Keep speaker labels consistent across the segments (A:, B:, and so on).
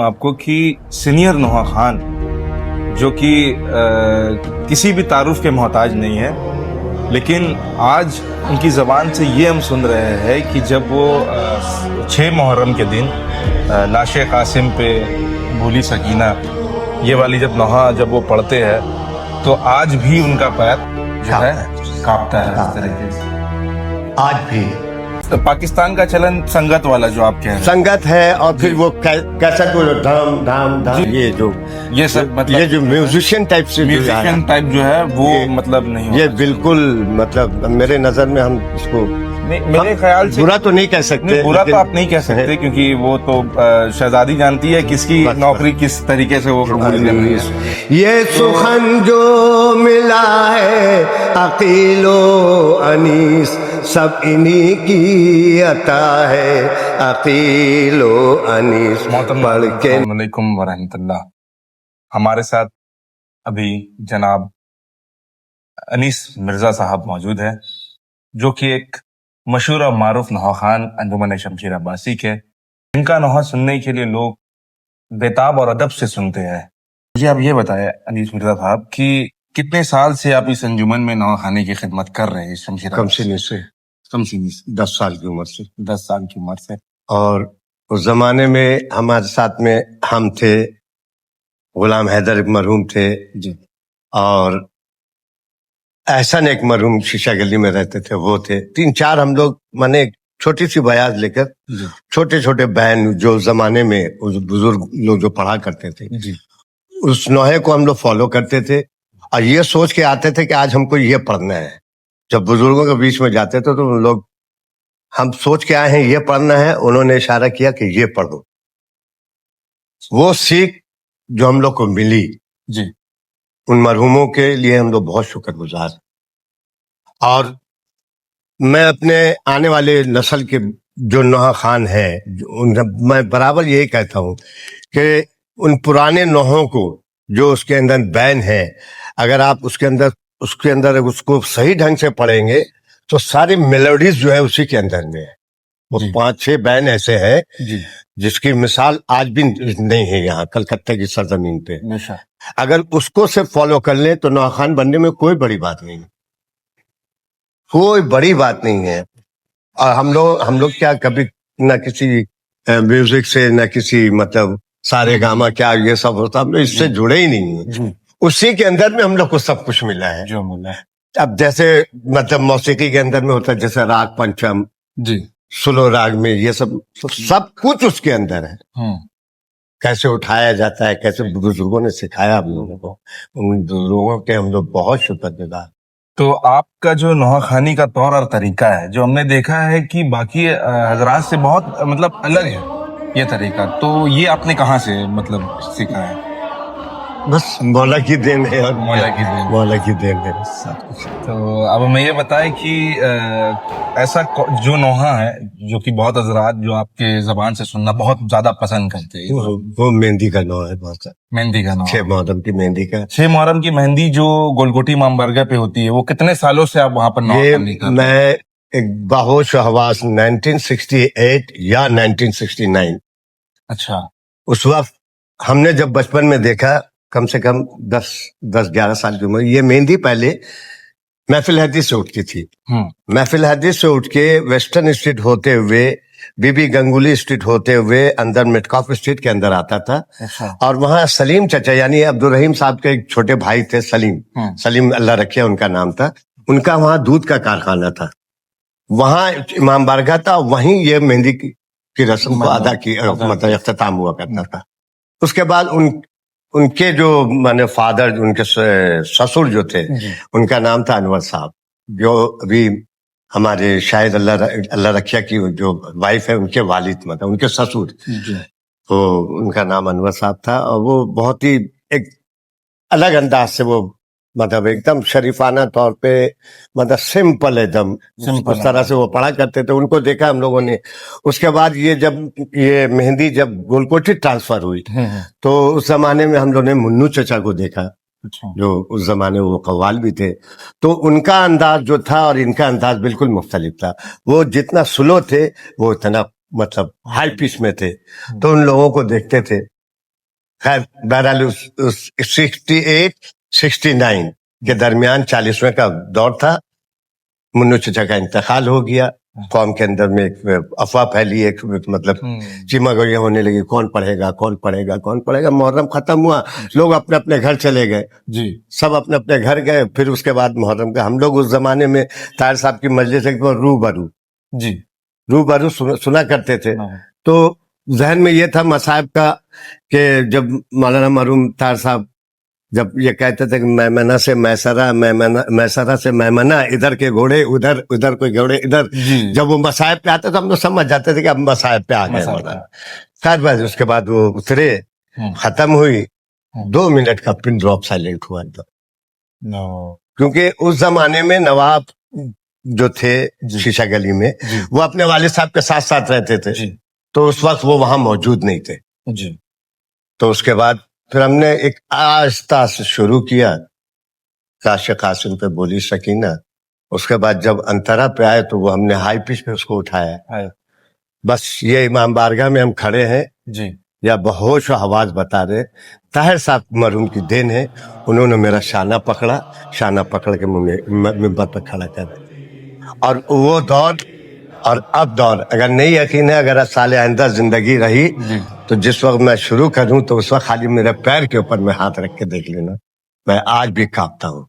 A: آپ کو کہ سینئر نوحہ خان جو کہ کسی بھی تعارف کے محتاج نہیں ہے، لیکن آج ان کی زبان سے یہ ہم سن رہے ہیں کہ جب وہ 6 محرم کے دن لاش قاسم پہ بھولی سکینہ یہ والی جب نوحہ جب وہ پڑھتے ہیں تو آج بھی ان کا پیر جو ہے کانپتا ہے اس طریقے سے۔
B: آج بھی
A: پاکستان کا چلن سنگت والا جو آپ کہہ رہے ہیں،
B: سنگت ہے، اور پھر وہ کیسٹ کو دھام دھام دھام،
A: یہ سب مطلب
B: یہ جو میوزیشین ٹائپ سے
A: میوزیشین ٹائپ جو ہے وہ مطلب نہیں
B: یہ بالکل مطلب میرے نظر میں ہم اس کو
A: میرے خیال سے
B: برا تو نہیں کہہ سکتے،
A: برا تو آپ نہیں کہہ سکتے کیونکہ وہ تو شہزادی جانتی ہے کس کی نوکری کس طریقے سے وہ قبول کر رہی ہے۔
B: یہ سخن جو ملا ہے عقیل و انیس سب انہی کی عطا ہے، عقیل و انیس پڑھ کے۔
A: السلام علیکم ورحمۃ اللہ۔ ہمارے ساتھ ابھی جناب انیس مرزا صاحب موجود ہے جو کہ ایک مشہور اور معروف نوحہ خان انجمن شمشیر عباسی کے، ان کا نوحہ سننے کے لیے لوگ بیتاب اور ادب سے سنتے ہیں۔ مجھے آپ یہ بتائیں انیس مرزا صاحب کہ کتنے سال سے آپ اس انجمن میں نوحہ خانی کی خدمت کر رہے ہیں؟ شمشیر
B: کم سنی سے 10 سال کی عمر سے،
A: 10 سال کی عمر سے۔
B: اور اس زمانے میں ہمارے ساتھ میں ہم تھے، غلام حیدر ایک مرحوم تھے
A: جی،
B: اور احسن ایک مرحوم شیشہ گلی میں رہتے تھے، وہ تھے 3-4 ہم لوگ، میں نے ایک چھوٹی سی بیاض لے کر چھوٹے چھوٹے بین جو زمانے میں بزرگ لوگ جو پڑھا کرتے تھے
A: جی،
B: اس نوحے کو ہم لوگ فالو کرتے تھے اور یہ سوچ کے آتے تھے کہ آج ہم کو یہ پڑھنا ہے۔ جب بزرگوں کے بیچ میں جاتے تھے تو لوگ ہم سوچ کے آئے ہیں یہ پڑھنا ہے، انہوں نے اشارہ کیا کہ یہ پڑھو۔ وہ سیکھ جو ہم لوگ کو ملی،
A: جی،
B: ان مرحوموں کے لیے ہم لوگ بہت شکر گزار۔ اور میں اپنے آنے والے نسل کے جو نوحہ خان ہیں میں برابر یہی کہتا ہوں کہ ان پرانے نوحوں کو جو اس کے اندر بین ہے، اگر آپ اس کے اندر اس کو صحیح ڈھنگ سے پڑھیں گے تو ساری میلوڈیز جو ہے اسی کے اندر میں ہے۔ وہ 5-6 بین ایسے ہیں جس کی مثال آج بھی نہیں ہے یہاں کلکتہ کی سرزمین پہ۔ اگر اس کو صرف فالو کر لیں تو نوحہ خان بننے میں کوئی بڑی بات نہیں، کوئی بڑی بات نہیں ہے۔ اور ہم لوگ کیا کبھی نہ کسی میوزک سے نہ کسی مطلب سارے گاما کیا یہ سب ہوتا، ہم لوگ اس سے جڑے ہی نہیں ہیں۔ اسی کے اندر میں ہم لوگ کو سب کچھ ملا ہے
A: جو ملا ہے۔
B: اب جیسے مطلب موسیقی کے اندر میں ہوتا ہے جیسے راگ پنچم،
A: جی،
B: سلو راگ میں یہ سب کچھ اس کے اندر ہے، کیسے اٹھایا جاتا ہے، کیسے بزرگوں نے سکھایا ہم لوگوں کو، ان لوگوں کے ہم لوگ بہت شکر گزار۔
A: تو آپ کا جو نوحہ خانی کا طور اور طریقہ ہے جو ہم نے دیکھا ہے کہ باقی حضرات سے بہت مطلب الگ ہے یہ طریقہ، تو یہ آپ نے کہاں سے مطلب سیکھا ہے؟
B: بس مولا کی دین ہے، اور
A: مولا کی دین۔
B: مولا کی دین ہے سب کچھ۔
A: تو اب ہمیں یہ بتائیں کہ ایسا جو نوحہ ہے جو کہ بہت حضرات جو آپ کے زبان سے سننا بہت زیادہ پسند کرتے ہیں،
B: وہ مہندی کا نوحہ ہے، بہت سارا
A: مہندی کا نوحہ۔
B: 6 محرم کی مہندی کا۔
A: 6 محرم کی مہندی جو گولگوٹی امام بارگاہ پہ ہوتی ہے، وہ کتنے سالوں سے آپ وہاں پر نوحہ
B: یہ
A: خانی کر رہے ہیں؟
B: میں ایک باہوش و حواس 1968 یا 1969،
A: اچھا،
B: اس وقت ہم نے جب بچپن میں دیکھا، کم سے کم 10-11 سال کی عمر، یہ مہندی پہلے محفل حدیث سے اٹھتی تھی۔ محفل حدیث سے اٹھ کے ویسٹرن اسٹریٹ ہوتے ہوئے، بی بی گنگولی اسٹریٹ ہوتے ہوئے اندر میٹکاف اسٹریٹ کے اندر آتا تھا، اور وہاں سلیم چچا یعنی عبدالرحیم صاحب کے ایک چھوٹے بھائی تھے، سلیم اللہ رکھے ان کا نام تھا، ان کا وہاں دودھ کا کارخانہ تھا، وہاں امام بارگاہ تھا، وہیں یہ مہندی کی رسم کو ادا کی مطلب اختتام ہوا کرتا تھا۔ اس کے بعد ان کے جو فادر، ان کے سسر جو تھے، ان کا نام تھا انور صاحب، جو ابھی ہمارے شاید اللہ رکھیا کی جو وائف ہے ان کے والد مطلب ان کے سسر، تو ان کا نام انور صاحب تھا، اور وہ بہت ہی ایک الگ انداز سے وہ مطلب ایک دم شریفانہ طور پہ مطلب سمپل ایک دم اس طرح سے وہ پڑھا کرتے تھے۔ ان کو دیکھا ہم لوگوں نے۔ اس کے بعد یہ مہندی جب گولکوٹی ٹرانسفر ہوئی تو اس زمانے میں ہم لوگوں نے منو چچا کو دیکھا، جو اس زمانے وہ قوال بھی تھے، تو ان کا انداز جو تھا اور ان کا انداز بالکل مختلف تھا۔ وہ جتنا سلو تھے وہ اتنا مطلب ہائی پیچ میں تھے، تو ان لوگوں کو دیکھتے تھے خیر بہرحال اس 68-69 کے درمیان 40ویں کا دور تھا. منو چچا کا انتقال ہو گیا. قوم کے اندر میں ایک افواہ پھیلی, ایک مطلب چیما گوئیاں ہونے لگی, کون پڑھے گا کون پڑھے گا کون پڑھے گا. محرم ختم ہوا, لوگ اپنے اپنے گھر چلے گئے,
A: جی
B: سب اپنے اپنے گھر گئے. پھر اس کے بعد محرم کا ہم لوگ اس زمانے میں طاہر صاحب کی مجلس ایک روبرو
A: جی
B: روبرو سنا کرتے تھے. تو ذہن میں یہ تھا مصائب کا کہ جب مولانا مرحوم طاہر صاحب جب یہ کہتے تھے کہ میمنہ سے میسرہ, میسرہ سے میمنہ, ادھر کے گھوڑے ادھر, ادھر کوئی گھوڑے ادھر, جب وہ مصائب پہ آتے تو ہم لوگ سمجھ جاتے تھے کہ اب مصائب پہ آ گئے مولانا. خیر بس اس کے بعد وہ اترے, ختم ہوئی, 2 منٹ کا پن ڈراپ سائلنٹ ہوا تھا. کیونکہ اس زمانے میں نواب جو تھے شیشہ گلی میں, وہ اپنے والد صاحب کے ساتھ ساتھ رہتے تھے, تو اس وقت وہ وہاں موجود نہیں تھے. تو اس کے بعد پھر ہم نے ایک آہستہ سے شروع کیا, کاشف قاسم پہ بولی سکینہ. اس کے بعد جب انترا پہ آئے تو وہ ہم نے ہائی پچ پہ اس کو اٹھایا. بس یہ امام بارگاہ میں ہم کھڑے ہیں یا بہوش و حواس بتا رہے. طاہر صاحب مرحوم کی دین ہے, انہوں نے میرا شانہ پکڑا, شانہ پکڑ کے ممبر پہ کھڑا کر دیا. اور وہ دور اور اب دور, اگر نہیں یقین ہے, اگر سال آئندہ زندگی رہی تو جس وقت میں شروع کروں تو اس وقت خالی میرے پیر کے اوپر میں ہاتھ رکھ کے دیکھ لینا, میں آج بھی کانپتا ہوں,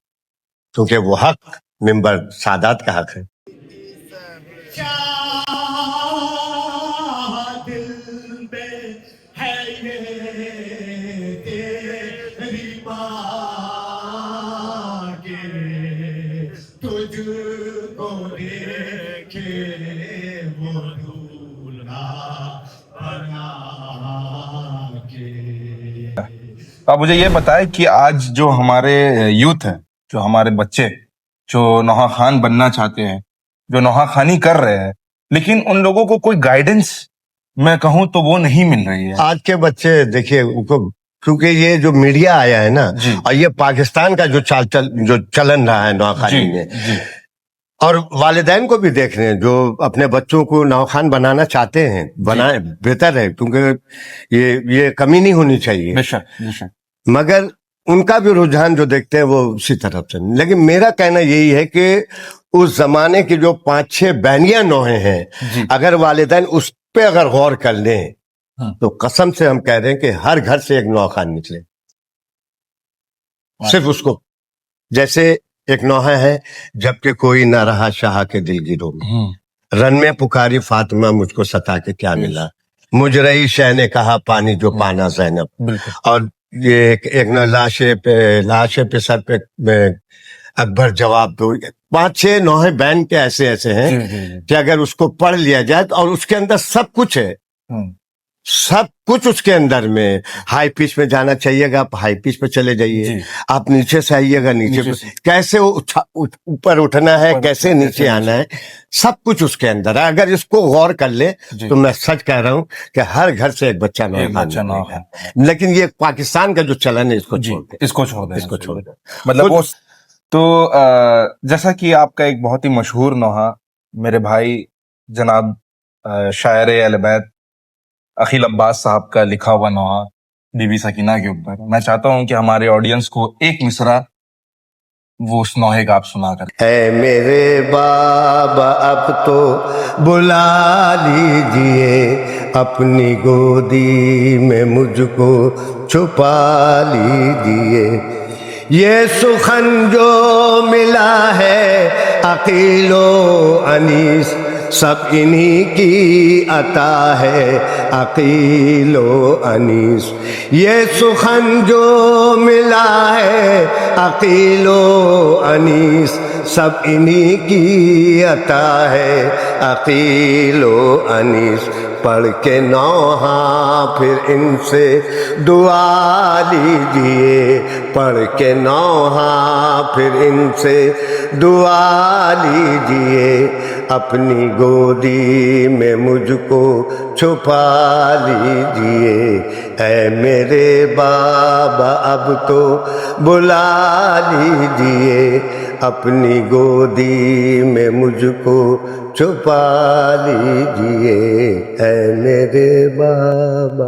B: کیونکہ وہ حق ممبر سادات کا حق ہے.
A: آپ مجھے یہ بتائیں کہ آج جو ہمارے یوتھ ہے, جو ہمارے بچے جو نوحہ خان بننا چاہتے ہیں, جو نوحہ خانی کر رہے ہیں, لیکن ان لوگوں کو کوئی گائیڈنس میں کہوں تو وہ نہیں مل رہی ہے.
B: آج کے بچے دیکھیے, کیونکہ یہ جو میڈیا آیا ہے نا, اور یہ پاکستان کا جو چلن رہا ہے نوحہ خانی میں, اور والدین کو بھی دیکھ رہے ہیں جو اپنے بچوں کو نوحہ خان بنانا چاہتے ہیں, بنائیں, بہتر ہے, کیونکہ یہ کمی نہیں ہونی چاہیے.
A: بے شک.
B: مگر ان کا بھی رجحان جو دیکھتے ہیں وہ اسی طرف سے. لیکن میرا کہنا یہی ہے کہ اس زمانے کی جو 5-6 بینیاں نوحیں ہیں, اگر والدین اس پہ اگر غور کر لیں تو قسم سے ہم کہہ رہے ہیں کہ ہر گھر سے ایک نوحہ خان نکلے. صرف اس کو, جیسے ایک نوحہ ہے, جبکہ کوئی نہ رہا شاہ کے دل گیروں میں, رن میں پکاری فاطمہ مجھ کو ستا کے کیا ملا, مجھ رہی شہ نے کہا پانی جو پانا زینب. اور یہ ایک لاشے پہ سر پہ اکبر جواب دو. 5-6 نوحے بین کے ایسے ہیں کہ اگر اس کو پڑھ لیا جائے اور اس کے اندر سب کچھ ہے, سب کچھ اس کے اندر میں. ہائی پچ میں جانا چاہیے گا, آپ ہائی پچ پہ چلے جائیے. آپ نیچے سے آئیے گا, نیچے پہ کیسے اوپر اٹھنا ہے, کیسے نیچے آنا ہے, سب کچھ اس کے اندر ہے. اگر اس کو غور کر لے تو میں سچ کہہ رہا ہوں کہ ہر گھر سے ایک بچہ نوحہ. لیکن یہ پاکستان کا جو چلن ہے, اس کو چھوڑ دیں.
A: مطلب تو جیسا کہ آپ کا ایک بہت ہی مشہور نوحہ میرے بھائی جناب شاعر اہل بیت عقیل عباس صاحب کا لکھا ہوا نوحہ بی بی سکینہ کے اوپر, میں چاہتا ہوں کہ ہمارے آڈینس کو ایک مصرع وہ اس نوحے کا آپ سنا کر.
B: اے میرے بابا اب تو بلا لیجئے, اپنی گودی میں مجھ کو چھپا لیجئے. یہ سخن جو ملا ہے عقیل و انیس, سب انہی کی عطا ہے عقیل و انیس. یہ سخن جو ملا ہے عقیل و انیس, سب انہی کی عطا ہے عقیل و انیس. پڑھ کے نوحہ پھر ان سے دعا لیجئے, پڑھ کے نوحہ پھر ان سے دعا لیجئے. اپنی گودی میں مجھ کو چھپا لیجئے. اے میرے بابا اب تو بلا لیجئے, اپنی گودی میں مجھ کو چھپا لیجئے. اے میرے بابا.